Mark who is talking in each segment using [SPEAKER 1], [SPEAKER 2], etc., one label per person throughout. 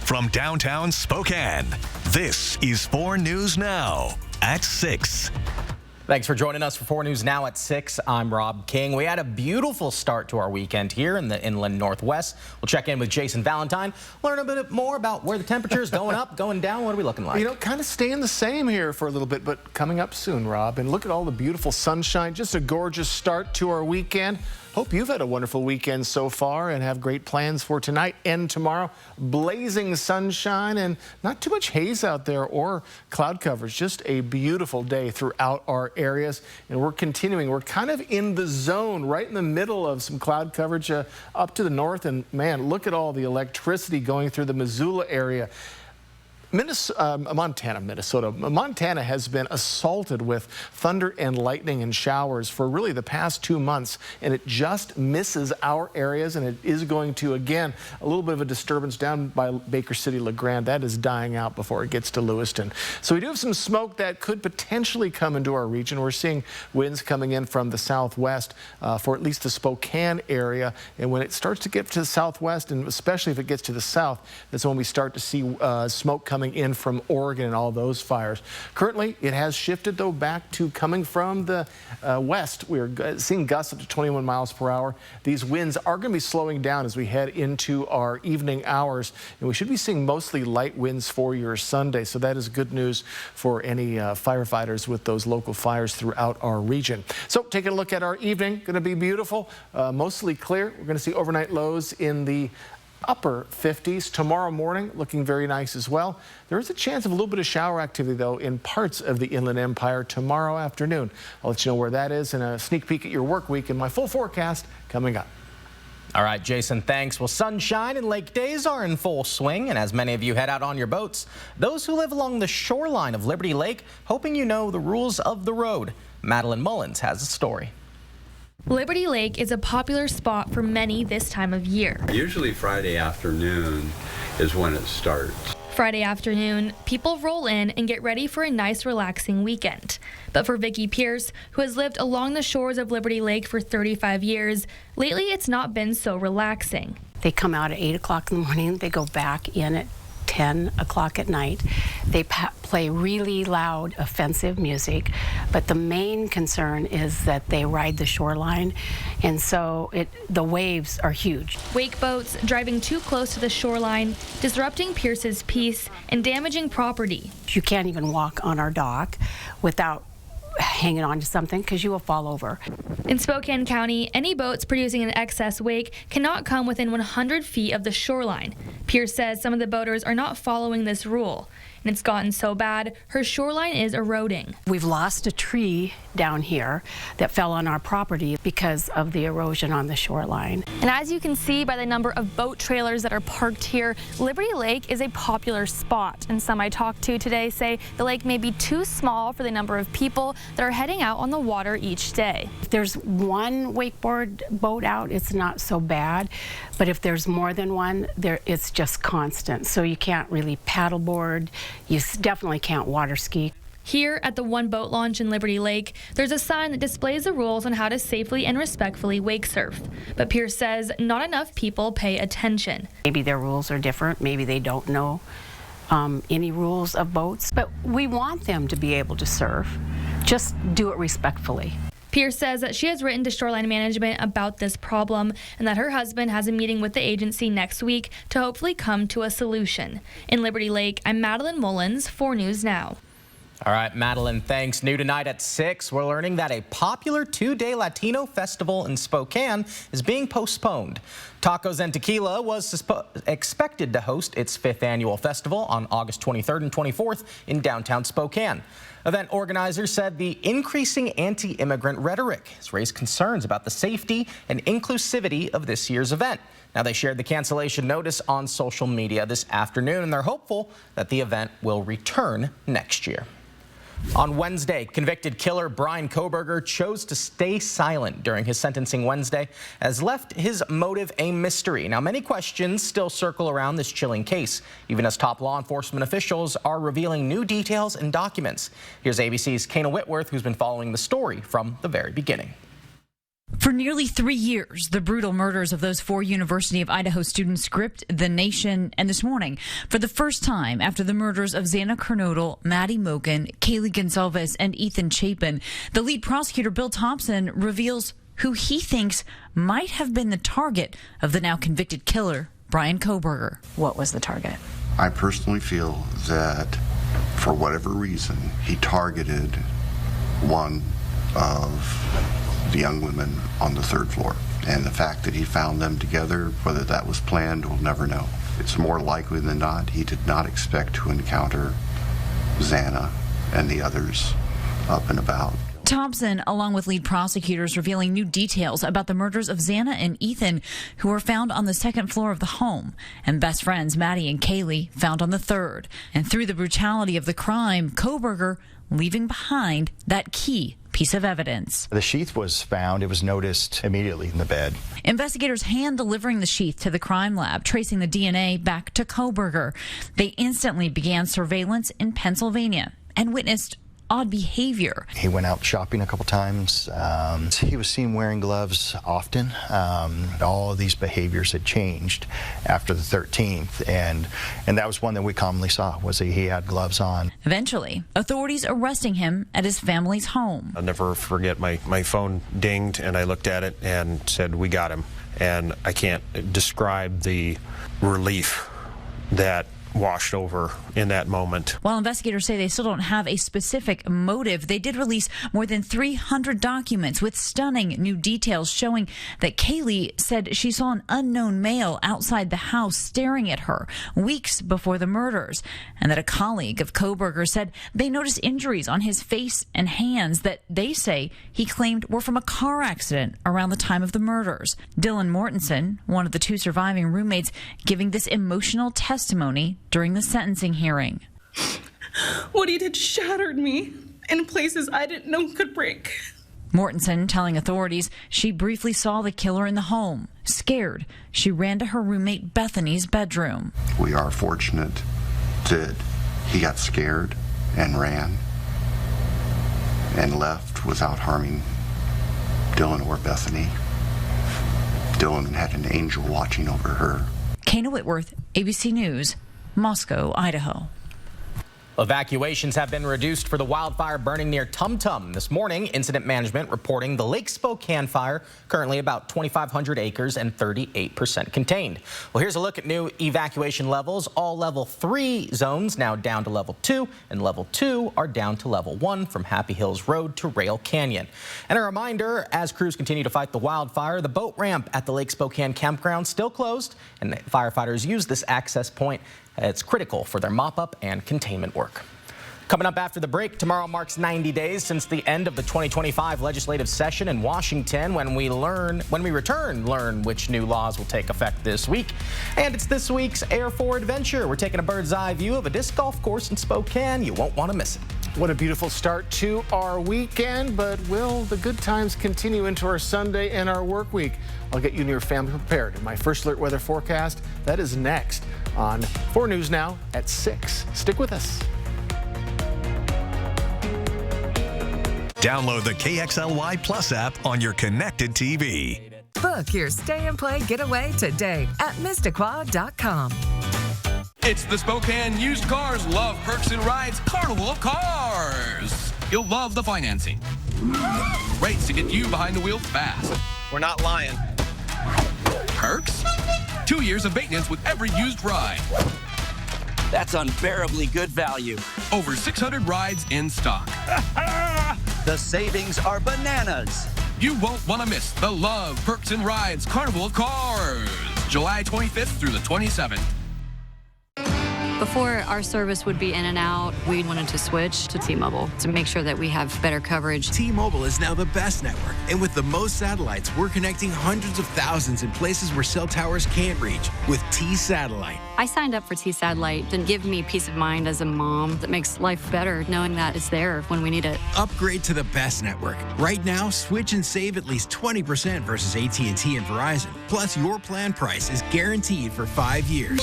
[SPEAKER 1] from downtown Spokane, this is 4 News Now at 6.
[SPEAKER 2] Thanks for joining us for 4 News Now at 6. I'm Rob King. We had a beautiful start to our weekend here in the inland Northwest. We'll check in with Jason Valentine, learn a bit more about where the temperature is going up, going down. What are we looking like?
[SPEAKER 3] You know, kind of staying the same here for a little bit, but coming up soon, Rob. And look at all the beautiful sunshine. Just a gorgeous start to our weekend. Hope you've had a wonderful weekend so far and have great plans for tonight and tomorrow. Blazing sunshine and not too much haze out there or cloud coverage. Just a beautiful day throughout our areas. And we're continuing. We're kind of in the zone, right in the middle of some cloud coverage up to the north. And man, look at all the electricity going through the Missoula area. Montana has been assaulted with thunder and lightning and showers for really the past 2 months, and it just misses our areas, and it is going to, again, a little bit of a disturbance down by Baker City, LeGrand. That is dying out before it gets to Lewiston. So we do have some smoke that could potentially come into our region. We're seeing winds coming in from the southwest for at least the Spokane area, and when it starts to get to the southwest, and especially if it gets to the south, that's when we start to see smoke coming in from Oregon and all those fires. Currently, it has shifted, though, back to coming from the west. We're seeing gusts up to 21 miles per hour. These winds are going to be slowing down as we head into our evening hours, and we should be seeing mostly light winds for your Sunday, so that is good news for any firefighters with those local fires throughout our region. So taking a look at our evening, going to be beautiful, mostly clear. We're going to see overnight lows in the upper 50s. Tomorrow morning looking very nice as well. There is a chance of a little bit of shower activity, though, in parts of the Inland Empire tomorrow afternoon. I'll let you know where that is and a sneak peek at your work week and my full forecast coming up.
[SPEAKER 2] All right, Jason, thanks. Well, sunshine and lake days are in full swing, and as many of you head out on your boats, those who live along the shoreline of Liberty Lake hoping you know the rules of the road. Madeline Mullins has a story.
[SPEAKER 4] Liberty Lake is a popular spot for many this time of year.
[SPEAKER 5] Usually Friday afternoon is when it starts.
[SPEAKER 4] Friday afternoon, people roll in and get ready for a nice, relaxing weekend. But for Vicki Pierce, who has lived along the shores of Liberty Lake for 35 years, lately it's not been so relaxing.
[SPEAKER 6] They come out at 8 o'clock in the morning, they go back in at 10 o'clock at night. They play really loud, offensive music, but the main concern is that they ride the shoreline, and so the waves are huge.
[SPEAKER 4] Wake boats driving too close to the shoreline, disrupting Pierce's peace and damaging property.
[SPEAKER 6] You can't even walk on our dock without hanging on to something because you will fall over.
[SPEAKER 4] In Spokane County, any boats producing an excess wake cannot come within 100 feet of the shoreline. Pierce says some of the boaters are not following this rule, and it's gotten so bad her shoreline is eroding.
[SPEAKER 6] We've lost a tree down here that fell on our property because of the erosion on the shoreline.
[SPEAKER 4] And as you can see by the number of boat trailers that are parked here, Liberty Lake is a popular spot, and some I talked to today say the lake may be too small for the number of people that are heading out on the water each day.
[SPEAKER 6] If there's one wakeboard boat out, it's not so bad, but if there's more than one, it's just constant. So you can't really paddleboard, you definitely can't water ski.
[SPEAKER 4] Here at the One Boat Launch in Liberty Lake, there's a sign that displays the rules on how to safely and respectfully wake surf. But Pierce says not enough people pay attention.
[SPEAKER 6] Maybe their rules are different, maybe they don't know any rules of boats, but we want them to be able to surf. Just do it respectfully.
[SPEAKER 4] Pierce says that she has written to Shoreline Management about this problem and that her husband has a meeting with the agency next week to hopefully come to a solution. In Liberty Lake, I'm Madeline Mullins, 4 News Now.
[SPEAKER 2] All right, Madeline, thanks. New tonight at 6, we're learning that a popular 2-day Latino festival in Spokane is being postponed. Tacos and Tequila was expected to host its 5th annual festival on August 23rd and 24th in downtown Spokane. Event organizers said the increasing anti-immigrant rhetoric has raised concerns about the safety and inclusivity of this year's event. Now, they shared the cancellation notice on social media this afternoon, and they're hopeful that the event will return next year. On Wednesday, convicted killer Brian Cobberger chose to stay silent during his sentencing Wednesday, as left his motive a mystery. Now, many questions still circle around this chilling case, even as top law enforcement officials are revealing new details and documents. Here's ABC's Kana Whitworth, who's been following the story from the very beginning.
[SPEAKER 7] For nearly 3 years, the brutal murders of those 4 University of Idaho students gripped the nation. And this morning, for the first time after the murders of Xana Kernodle, Maddie Mogen, Kaylee Gonsalves, and Ethan Chapin, the lead prosecutor, Bill Thompson, reveals who he thinks might have been the target of the now convicted killer, Brian Cobberger. What was the target?
[SPEAKER 8] I personally feel that for whatever reason, he targeted one of the young women on the 3rd floor. And the fact that he found them together, whether that was planned, we'll never know. It's more likely than not he did not expect to encounter Xana and the others up and about.
[SPEAKER 7] Thompson, along with lead prosecutors, revealing new details about the murders of Xana and Ethan, who were found on the 2nd floor of the home, and best friends Maddie and Kaylee found on the 3rd. And through the brutality of the crime, Cobberger leaving behind that key piece of evidence.
[SPEAKER 9] The sheath was found. It was noticed immediately in the bed.
[SPEAKER 7] Investigators hand-delivering the sheath to the crime lab, tracing the DNA back to Cobberger. They instantly began surveillance in Pennsylvania and witnessed odd behavior.
[SPEAKER 9] He went out shopping a couple times. He was seen wearing gloves often. All of these behaviors had changed after the 13th, and that was one that we commonly saw, was that he had gloves on.
[SPEAKER 7] Eventually, authorities arresting him at his family's home.
[SPEAKER 10] I'll never forget, my phone dinged, and I looked at it and said, "We got him." And I can't describe the relief that washed over in that moment.
[SPEAKER 7] While investigators say they still don't have a specific motive, they did release more than 300 documents with stunning new details showing that Kaylee said she saw an unknown male outside the house staring at her weeks before the murders, and that a colleague of Cobberger said they noticed injuries on his face and hands that they say he claimed were from a car accident around the time of the murders. Dylan Mortensen, one of the 2 surviving roommates, giving this emotional testimony during the sentencing hearing.
[SPEAKER 11] What he did shattered me in places I didn't know could break.
[SPEAKER 7] Mortensen telling authorities she briefly saw the killer in the home. Scared, she ran to her roommate Bethany's bedroom.
[SPEAKER 8] We are fortunate that he got scared and ran and left without harming Dylan or Bethany. Dylan had an angel watching over her.
[SPEAKER 7] Kana Whitworth, ABC News, Moscow, Idaho.
[SPEAKER 2] Evacuations have been reduced for the wildfire burning near Tum Tum. This morning, incident management reporting the Lake Spokane fire, currently about 2,500 acres and 38% contained. Well, here's a look at new evacuation levels. All level 3 zones now down to level 2, and level 2 are down to level 1 from Happy Hills Road to Rail Canyon. And a reminder, as crews continue to fight the wildfire, the boat ramp at the Lake Spokane campground still closed, and firefighters use this access point. It's critical for their mop-up and containment work. Coming up after the break, tomorrow marks 90 days since the end of the 2025 legislative session in Washington. When we return, learn which new laws will take effect this week. And it's this week's Air 4 Adventure. We're taking a bird's eye view of a disc golf course in Spokane. You won't want to miss it.
[SPEAKER 3] What a beautiful start to our weekend, but will the good times continue into our Sunday and our work week? I'll get you and your family prepared in my first alert weather forecast. That is next on 4 News Now at 6. Stick with us.
[SPEAKER 1] Download the KXLY Plus app on your connected TV.
[SPEAKER 12] Book your stay and play getaway today at Mississauga.com.
[SPEAKER 13] It's the Spokane Used Cars Love Perks and Rides Carnival of Cars. You'll love the financing. Rates to get you behind the wheel fast.
[SPEAKER 14] We're not lying.
[SPEAKER 13] Perks? 2 years of maintenance with every used ride.
[SPEAKER 14] That's unbearably good value.
[SPEAKER 13] Over 600 rides in stock.
[SPEAKER 14] The savings are bananas.
[SPEAKER 13] You won't want to miss the Love Perks and Rides Carnival of Cars. July 25th through the 27th.
[SPEAKER 15] Before our service would be in and out, we wanted to switch to T-Mobile to make sure that we have better coverage.
[SPEAKER 16] T-Mobile is now the best network, and with the most satellites, we're connecting hundreds of thousands in places where cell towers can't reach with T-Satellite.
[SPEAKER 15] I signed up for T-Satellite to give me peace of mind as a mom that makes life better knowing that it's there when we need it.
[SPEAKER 16] Upgrade to the best network. Right now, switch and save at least 20% versus AT&T and Verizon. Plus, your plan price is guaranteed for 5 years.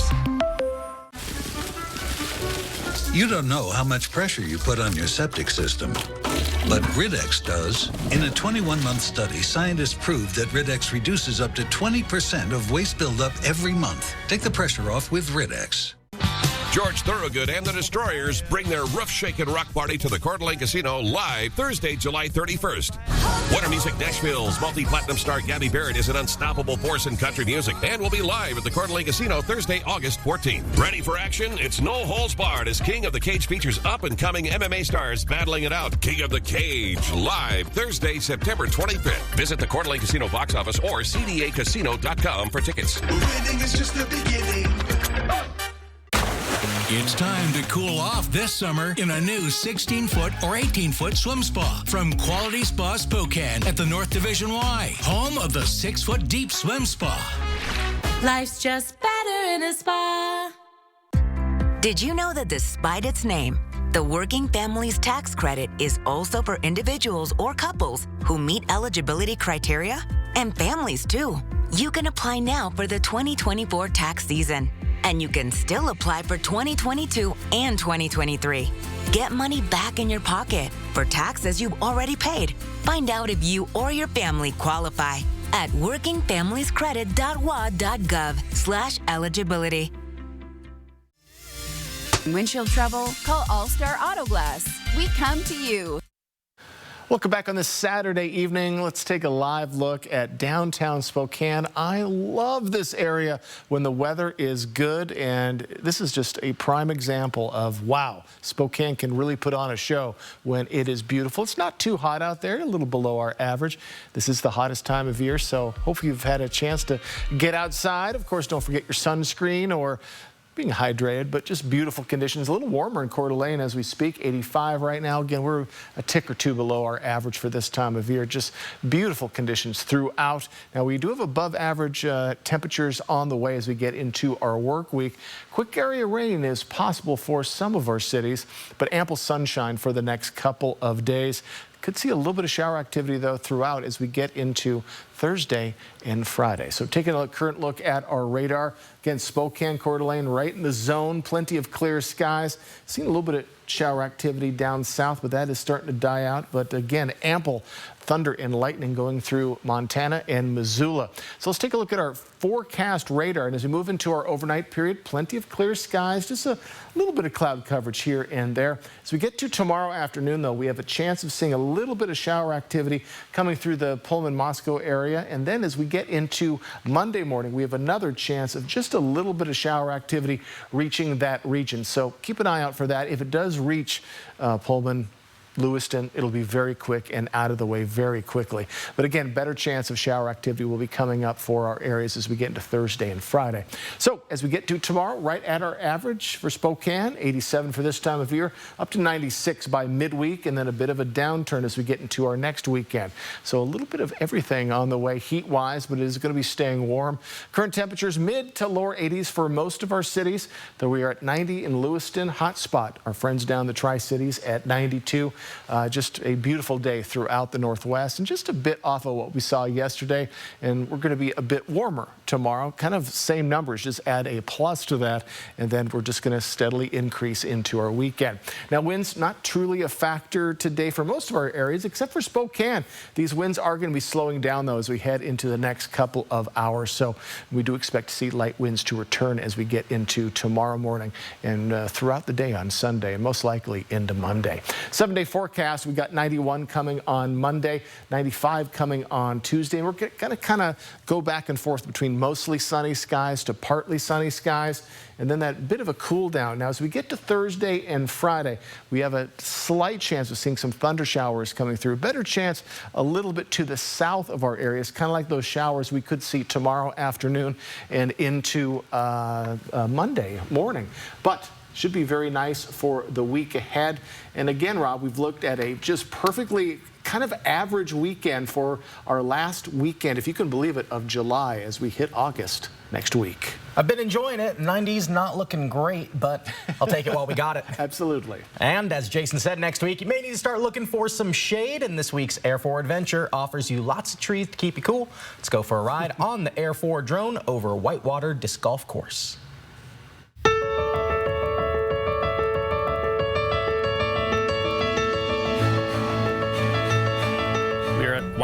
[SPEAKER 17] You don't know how much pressure you put on your septic system, but Riddex does. In a 21-month study, scientists proved that Riddex reduces up to 20% of waste buildup every month. Take the pressure off with Riddex.
[SPEAKER 18] George Thorogood and the Destroyers bring their roof-shaking rock party to the Coeur d'Alene Casino live Thursday, July 31st. Winter Music Nashville's multi-platinum star Gabby Barrett is an unstoppable force in country music and will be live at the Coeur d'Alene Casino Thursday, August 14th. Ready for action? It's no holds barred as King of the Cage features up-and-coming MMA stars battling it out. King of the Cage, live Thursday, September 25th. Visit the Coeur d'Alene Casino box office or cdacasino.com for tickets.
[SPEAKER 19] Winning is just the beginning.
[SPEAKER 20] It's time to cool off this summer in a new 16-foot or 18-foot swim spa from Quality Spa Spokane at the North Division Y, home of the 6-foot deep swim spa.
[SPEAKER 21] Life's just better in a spa.
[SPEAKER 22] Did you know that despite its name, the Working Families Tax Credit is also for individuals or couples who meet eligibility criteria? And families too. You can apply now for the 2024 tax season. And you can still apply for 2022 and 2023. Get money back in your pocket for taxes you've already paid. Find out if you or your family qualify at workingfamiliescredit.wa.gov/eligibility.
[SPEAKER 23] Windshield trouble? Call All Star Auto Glass. We come to you.
[SPEAKER 3] Welcome back on this Saturday evening. Let's take a live look at downtown Spokane. I love this area when the weather is good, and this is just a prime example of, wow, Spokane can really put on a show when it is beautiful. It's not too hot out there, a little below our average. This is the hottest time of year, so hopefully you've had a chance to get outside. Of course, don't forget your sunscreen or being hydrated, but just beautiful conditions. A little warmer in Coeur d'Alene as we speak, 85 right now. Again, we're a tick or two below our average for this time of year. Just beautiful conditions throughout. Now, we do have above average temperatures on the way as we get into our work week. Quick area rain is possible for some of our cities, but ample sunshine for the next couple of days. Could see a little bit of shower activity, though, throughout as we get into Thursday and Friday. So taking a current look at our radar. Again, Spokane, Coeur d'Alene, right in the zone. Plenty of clear skies. Seeing a little bit of shower activity down south, but that is starting to die out. But again, ample thunder and lightning going through Montana and Missoula. So let's take a look at our forecast radar. And as we move into our overnight period, plenty of clear skies, just a little bit of cloud coverage here and there. As we get to tomorrow afternoon, though, we have a chance of seeing a little bit of shower activity coming through the Pullman-Moscow area. And then as we get into Monday morning, we have another chance of just a little bit of shower activity reaching that region. So keep an eye out for that. If it does reach Pullman, Lewiston, it'll be very quick and out of the way very quickly. But again, better chance of shower activity will be coming up for our areas as we get into Thursday and Friday. So as we get to tomorrow, right at our average for Spokane, 87 for this time of year, up to 96 by midweek, and then a bit of a downturn as we get into our next weekend. So a little bit of everything on the way heat-wise, but it is going to be staying warm. Current temperatures mid to lower 80s for most of our cities, though we are at 90 in Lewiston. Hot spot, our friends down the Tri-Cities at 92. Just a beautiful day throughout the Northwest and just a bit off of what we saw yesterday. And we're going to be a bit warmer tomorrow, kind of same numbers, just add a plus to that. And then we're just going to steadily increase into our weekend. Now, winds not truly a factor today for most of our areas, except for Spokane. These winds are going to be slowing down, though, as we head into the next couple of hours. So we do expect to see light winds to return as we get into tomorrow morning and throughout the day on Sunday, and most likely into Monday. 7-day forecast, we got 91 coming on Monday, 95 coming on Tuesday. And we're going to kind of go back and forth between mostly sunny skies to partly sunny skies, and then that bit of a cool down. Now, as we get to Thursday and Friday, we have a slight chance of seeing some thunder showers coming through. Better chance a little bit to the south of our areas, kind of like those showers we could see tomorrow afternoon and into Monday morning. But should be very nice for the week ahead. And again, Rob, we've looked at a just perfectly kind of average weekend for our last weekend, if you can believe it, of July as we hit August next week.
[SPEAKER 2] I've been enjoying it. 90s not looking great, but I'll take it while we got it.
[SPEAKER 3] Absolutely.
[SPEAKER 2] And as Jason said, next week you may need to start looking for some shade, and this week's Air 4 Adventure offers you lots of trees to keep you cool. Let's go for a ride on the Air 4 drone over Whitewater Disc Golf Course.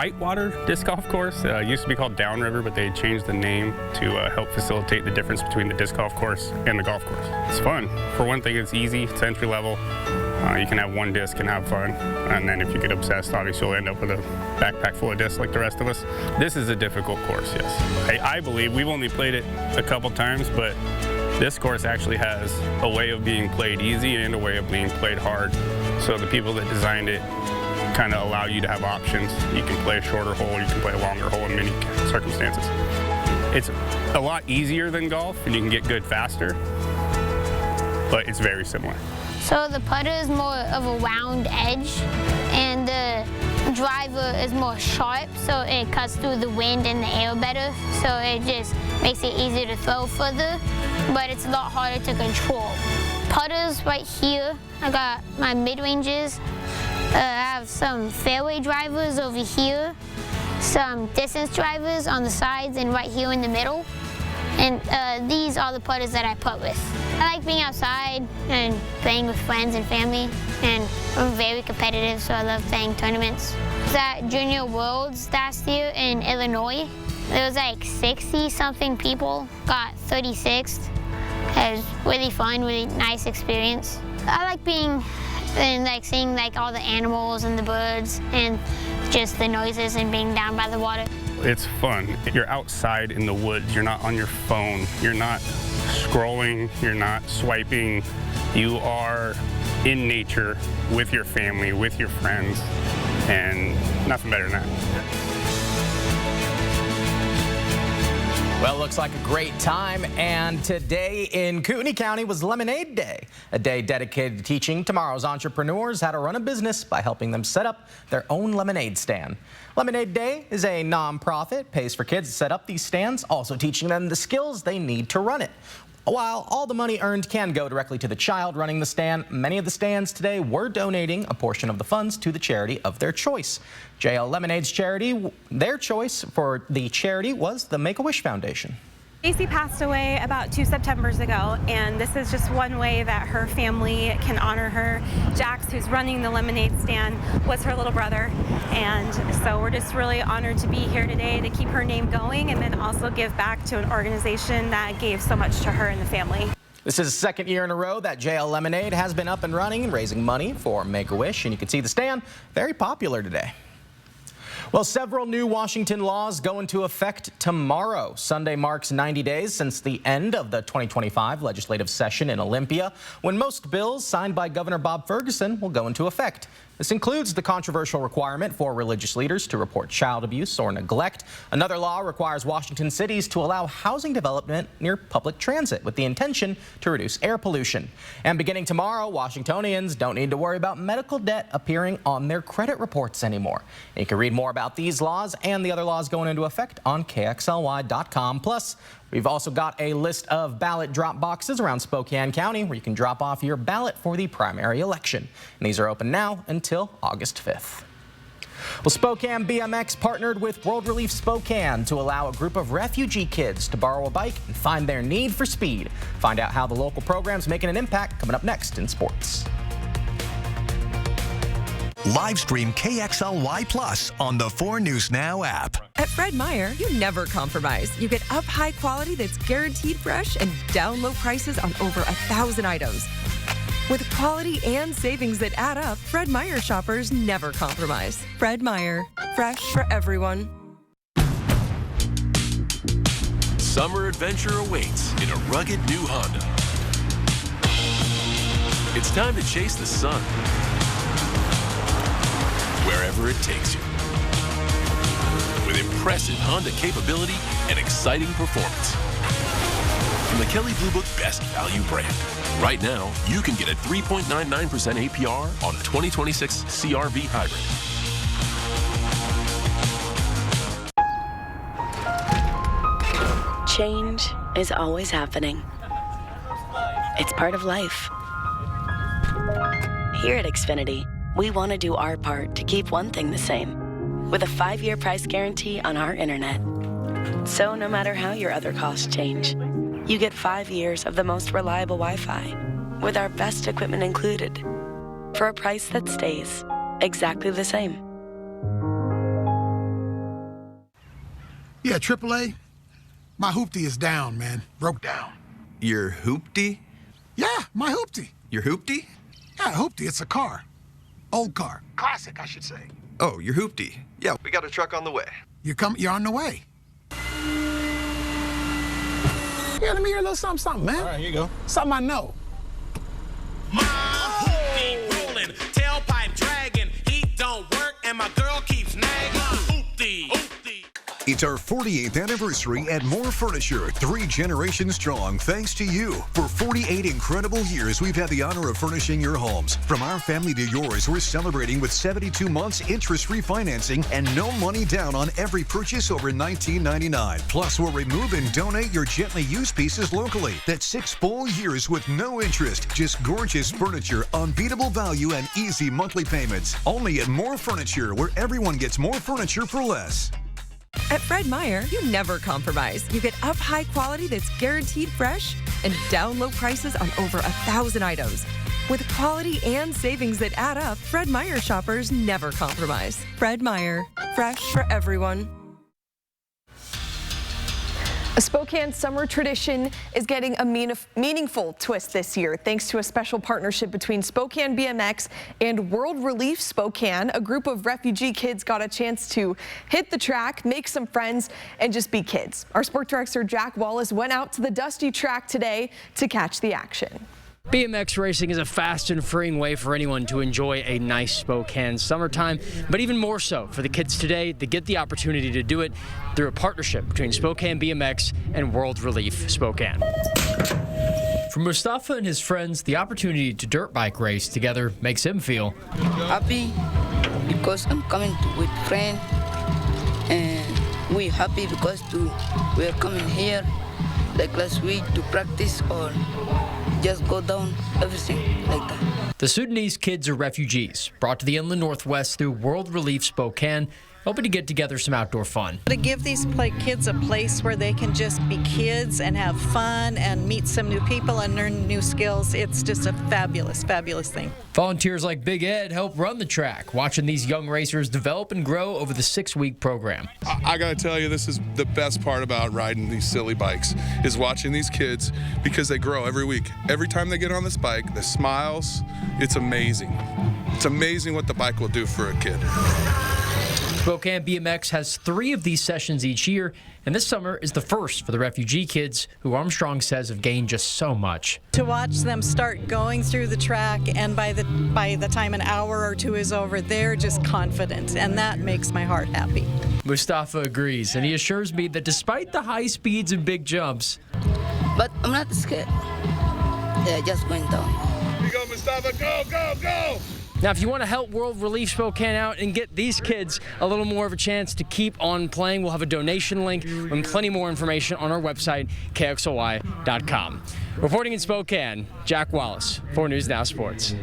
[SPEAKER 4] whitewater disc golf course. It used to be called Downriver, but they changed the name to help facilitate the difference between the disc golf course and the golf course. It's fun. For one thing, it's easy. It's entry level. You can have one disc and have fun. And then if you get obsessed, obviously you'll end up with a backpack full of discs like the rest of us. This is a difficult course, yes. I believe we've only played it a couple times, but this course actually has a way of being played easy and a way of being played hard. So the people that designed it kind of allow you to have options. You can play a shorter hole, you can play a longer hole in many circumstances. It's a lot easier than golf, and you can get good faster, but it's very similar.
[SPEAKER 5] So the putter is more of a round edge, and the driver is more sharp, so it cuts through the wind and the air better, so it just makes it easier to throw further, but it's a lot harder to control. Putters right here, I got my mid-ranges. I have some fairway drivers over here, some distance drivers on the sides and right here in the middle. And these are the putters that I putt with. I like being outside and playing with friends and family, and I'm very competitive, so I love playing tournaments. I was at Junior Worlds last year in Illinois. There was like 60-something people, got 36th. It was really fun, really nice experience. I like being and like seeing like all the animals and the birds and just the noises and being down by the water.
[SPEAKER 4] It's fun. You're outside in the woods. You're not on your phone. You're not scrolling. You're not swiping. You are in nature with your family, with your friends, and nothing better than that.
[SPEAKER 2] Well, looks like a great time, and today in Kootenai County was Lemonade Day, a day dedicated to teaching tomorrow's entrepreneurs how to run a business by helping them set up their own lemonade stand. Lemonade Day is a nonprofit, pays for kids to set up these stands, also teaching them the skills they need to run it. While all the money earned can go directly to the child running the stand, many of the stands today were donating a portion of the funds to the charity of their choice. JL Lemonade's charity, their choice for the charity was the Make-A-Wish Foundation.
[SPEAKER 6] Stacy passed away about 2 Septembers ago, and this is just one way that her family can honor her. Jax, who's running the lemonade stand, was her little brother, and so we're just really honored to be here today to keep her name going and then also give back to an organization that gave so much to her and the family.
[SPEAKER 2] This is the second year in a row that JL Lemonade has been up and running and raising money for Make-A-Wish, and you can see the stand very popular today. Well, several new Washington laws go into effect tomorrow. Sunday marks 90 days since the end of the 2025 legislative session in Olympia, when most bills signed by Governor Bob Ferguson will go into effect. This includes the controversial requirement for religious leaders to report child abuse or neglect. Another law requires Washington cities to allow housing development near public transit with the intention to reduce air pollution. And beginning tomorrow, Washingtonians don't need to worry about medical debt appearing on their credit reports anymore. And you can read more about these laws and the other laws going into effect on KXLY.com. Plus, we've also got a list of ballot drop boxes around Spokane County where you can drop off your ballot for the primary election. And these are open now until August 5th. Well, Spokane BMX partnered with World Relief Spokane to allow a group of refugee kids to borrow a bike and find their need for speed. Find out how the local program's making an impact coming up next in sports.
[SPEAKER 1] Live stream KXLY Plus on the 4 News Now app.
[SPEAKER 12] At Fred Meyer, you never compromise. You get up high quality that's guaranteed fresh and down low prices on over 1,000 items. With quality and savings that add up, Fred Meyer shoppers never compromise. Fred Meyer, fresh for everyone.
[SPEAKER 24] Summer adventure awaits in a rugged new Honda. It's time to chase the sun, wherever it takes you. With impressive Honda capability and exciting performance. From the Kelley Blue Book Best Value brand. Right now, you can get a 3.99% APR on a 2026 CR-V Hybrid.
[SPEAKER 25] Change is always happening. It's part of life. Here at Xfinity, we want to do our part to keep one thing the same, with a 5-year price guarantee on our internet. So no matter how your other costs change, you get 5 years of the most reliable Wi-Fi, with our best equipment included, for a price that stays exactly the same.
[SPEAKER 7] Yeah, AAA. My hoopty is down, man. Broke down.
[SPEAKER 8] Your hoopty?
[SPEAKER 7] Yeah, my hoopty.
[SPEAKER 8] Your hoopty?
[SPEAKER 7] Yeah, hoopty. It's a car. Old car. Classic, I should say.
[SPEAKER 8] Oh, your hoopty. Yeah, we got a truck on the way.
[SPEAKER 7] You're on the way. Yeah, let me hear a little something, man.
[SPEAKER 8] All right, here you go.
[SPEAKER 7] Something I know.
[SPEAKER 9] My hoopty rolling, tailpipe dragging, heat don't work, and my girl keeps nagging. Hoopty, hoopty.
[SPEAKER 10] It's our 48th anniversary at More Furniture, 3 generations strong, thanks to you. For 48 incredible years, we've had the honor of furnishing your homes. From our family to yours, we're celebrating with 72 months interest-free financing and no money down on every purchase over $19.99. Plus, we'll remove and donate your gently used pieces locally. That's 6 full years with no interest. Just gorgeous furniture, unbeatable value, and easy monthly payments. Only at More Furniture, where everyone gets more furniture for less.
[SPEAKER 12] At Fred Meyer, you never compromise. You get up high quality that's guaranteed fresh and down low prices on over 1,000 items. With quality and savings that add up, Fred Meyer shoppers never compromise. Fred Meyer, fresh for everyone.
[SPEAKER 11] A Spokane summer tradition is getting a meaningful twist this year thanks to a special partnership between Spokane BMX and World Relief Spokane. A group of refugee kids got a chance to hit the track, make some friends, and just be kids. Our sport director Jack Wallace went out to the dusty track today to catch the action.
[SPEAKER 26] BMX racing is a fast and freeing way for anyone to enjoy a nice Spokane summertime, but even more so for the kids today. They get the opportunity to do it through a partnership between Spokane BMX and World Relief Spokane. For Mustafa and his friends, the opportunity to dirt bike race together makes him feel
[SPEAKER 27] happy because I'm coming with friends, and we're happy because we're coming here like last week to practice or just go down, everything like that.
[SPEAKER 26] The Sudanese kids are refugees brought to the inland Northwest through World Relief Spokane, hoping to get together some outdoor fun.
[SPEAKER 28] To give these kids a place where they can just be kids and have fun and meet some new people and learn new skills, it's just a fabulous, fabulous thing.
[SPEAKER 26] Volunteers like Big Ed help run the track, watching these young racers develop and grow over the 6-week program.
[SPEAKER 29] I gotta tell you, this is the best part about riding these silly bikes, is watching these kids because they grow every week. Every time they get on this bike, the smiles, it's amazing. It's amazing what the bike will do for a kid.
[SPEAKER 26] Spokane BMX has 3 of these sessions each year, and this summer is the first for the refugee kids, who Armstrong says have gained just so much.
[SPEAKER 28] To watch them start going through the track, and by the time an hour or 2 is over, they're just confident, and that makes my heart happy.
[SPEAKER 26] Mustafa agrees, and he assures me that despite the high speeds and big jumps,
[SPEAKER 27] but I'm not scared. They're just going down.
[SPEAKER 29] Here you go, Mustafa, go, go, go!
[SPEAKER 26] Now, if you want to help World Relief Spokane out and get these kids a little more of a chance to keep on playing, we'll have a donation link and plenty more information on our website, KXLY.com. Reporting in Spokane, Jack Wallace, 4 News Now Sports.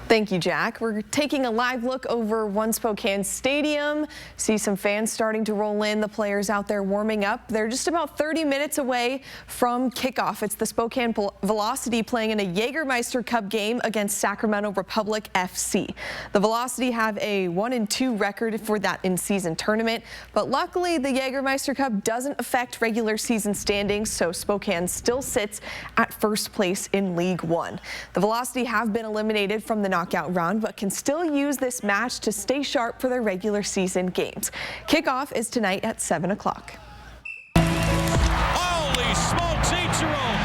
[SPEAKER 11] Thank you, Jack. We're taking a live look over One Spokane Stadium. See some fans starting to roll in, the players out there warming up. They're just about 30 minutes away from kickoff. It's the Spokane Velocity playing in a Jägermeister Cup game against Sacramento Republic FC. The Velocity have a 1-2 record for that in-season tournament, but luckily the Jägermeister Cup doesn't affect regular season standings, so Spokane still sits at first place in League One. The Velocity have been eliminated from the knockout round, but can still use this match to stay sharp for their regular season games. Kickoff is tonight at 7 o'clock.
[SPEAKER 9] Holy smokes, Ichiro!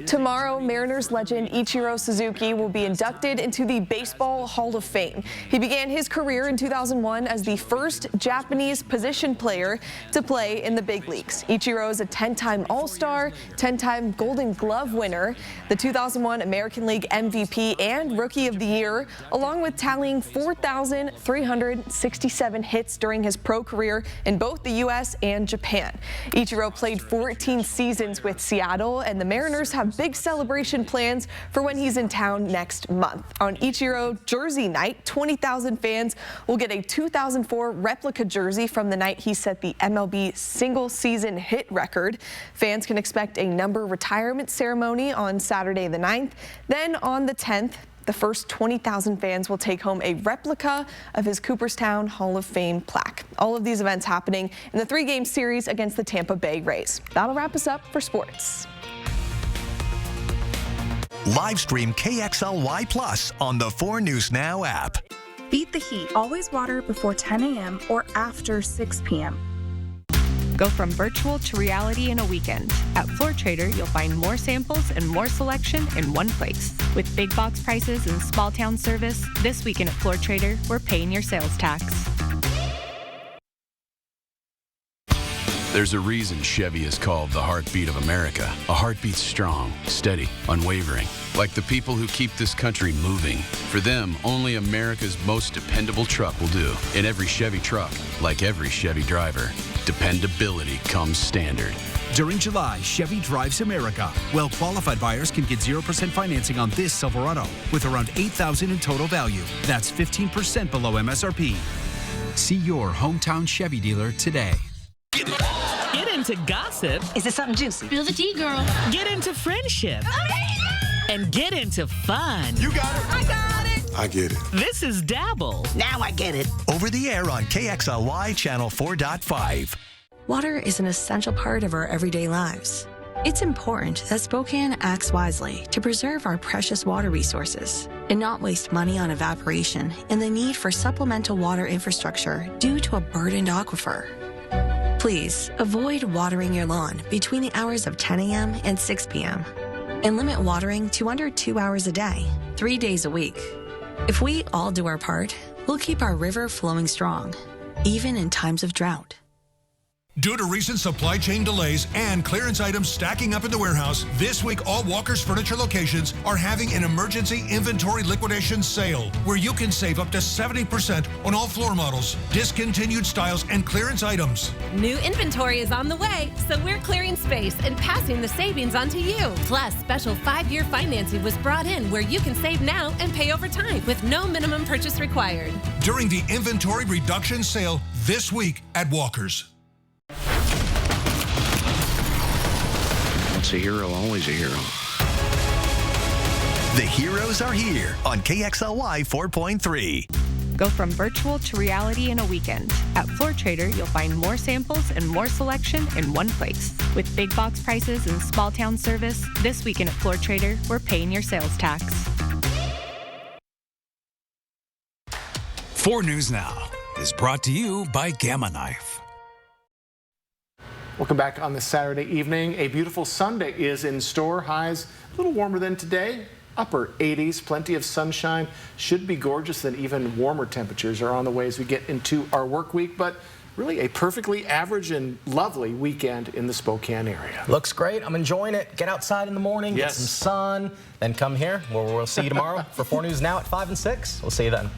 [SPEAKER 11] Tomorrow, Mariners legend Ichiro Suzuki will be inducted into the Baseball Hall of Fame. He began his career in 2001 as the first Japanese position player to play in the big leagues. Ichiro is a 10-time All-Star, 10-time Golden Glove winner, the 2001 American League MVP and Rookie of the Year, along with tallying 4,367 hits during his pro career in both the U.S. and Japan. Ichiro played 14 seasons with Seattle, and the Mariners have big celebration plans for when he's in town next month. On Ichiro Jersey Night, 20,000 fans will get a 2004 replica jersey from the night he set the MLB single-season hit record. Fans can expect a number retirement ceremony on Saturday the 9th. Then on the 10th, the first 20,000 fans will take home a replica of his Cooperstown Hall of Fame plaque. All of these events happening in the 3-game series against the Tampa Bay Rays. That'll wrap us up for sports.
[SPEAKER 1] Live stream KXLY Plus on the 4 News Now app.
[SPEAKER 13] Beat the heat. Always water before 10 a.m. or after 6 p.m.
[SPEAKER 14] Go from virtual to reality in a weekend. At Floor Trader, you'll find more samples and more selection in one place. With big box prices and small town service, this weekend at Floor Trader, we're paying your sales tax.
[SPEAKER 15] There's a reason Chevy is called the heartbeat of America. A heartbeat strong, steady, unwavering. Like the people who keep this country moving. For them, only America's most dependable truck will do. In every Chevy truck, like every Chevy driver, dependability comes standard.
[SPEAKER 16] During July, Chevy drives America. Well-qualified buyers can get 0% financing on this Silverado with around $8,000 in total value. That's 15% below MSRP. See your hometown Chevy dealer today.
[SPEAKER 17] Get into gossip.
[SPEAKER 18] Is there something juicy?
[SPEAKER 17] Spill the tea, girl. Get into friendship. And get into fun.
[SPEAKER 7] You got it.
[SPEAKER 18] I got it.
[SPEAKER 7] I get it.
[SPEAKER 17] This is Dabble.
[SPEAKER 18] Now I get it.
[SPEAKER 1] Over the air on KXLY Channel 4.5.
[SPEAKER 19] Water is an essential part of our everyday lives. It's important that Spokane acts wisely to preserve our precious water resources and not waste money on evaporation and the need for supplemental water infrastructure due to a burdened aquifer. Please avoid watering your lawn between the hours of 10 a.m. and 6 p.m. and limit watering to under 2 hours a day, 3 days a week. If we all do our part, we'll keep our river flowing strong, even in times of drought.
[SPEAKER 20] Due to recent supply chain delays and clearance items stacking up in the warehouse, this week all Walker's Furniture locations are having an emergency inventory liquidation sale where you can save up to 70% on all floor models, discontinued styles, and clearance items.
[SPEAKER 21] New inventory is on the way, so we're clearing space and passing the savings on to you. Plus, special 5-year financing was brought in where you can save now and pay over time with no minimum purchase required.
[SPEAKER 20] During the inventory reduction sale this week at Walker's.
[SPEAKER 30] Once a hero, always a hero.
[SPEAKER 1] The heroes are here on KXLY 4.3.
[SPEAKER 14] Go from virtual to reality in a weekend. At Floor Trader, you'll find more samples and more selection in one place. With big box prices and small town service, this weekend at Floor Trader, we're paying your sales tax.
[SPEAKER 31] 4 News Now is brought to you by Gamma Knife.
[SPEAKER 3] Welcome back on this Saturday evening. A beautiful Sunday is in store. Highs a little warmer than today, upper 80s, plenty of sunshine. Should be gorgeous, and even warmer temperatures are on the way as we get into our work week. But really a perfectly average and lovely weekend in the Spokane area.
[SPEAKER 2] Looks great. I'm enjoying it. Get outside in the morning, get some sun, then come here where we'll see you tomorrow for 4 News Now at 5 and 6. We'll see you then.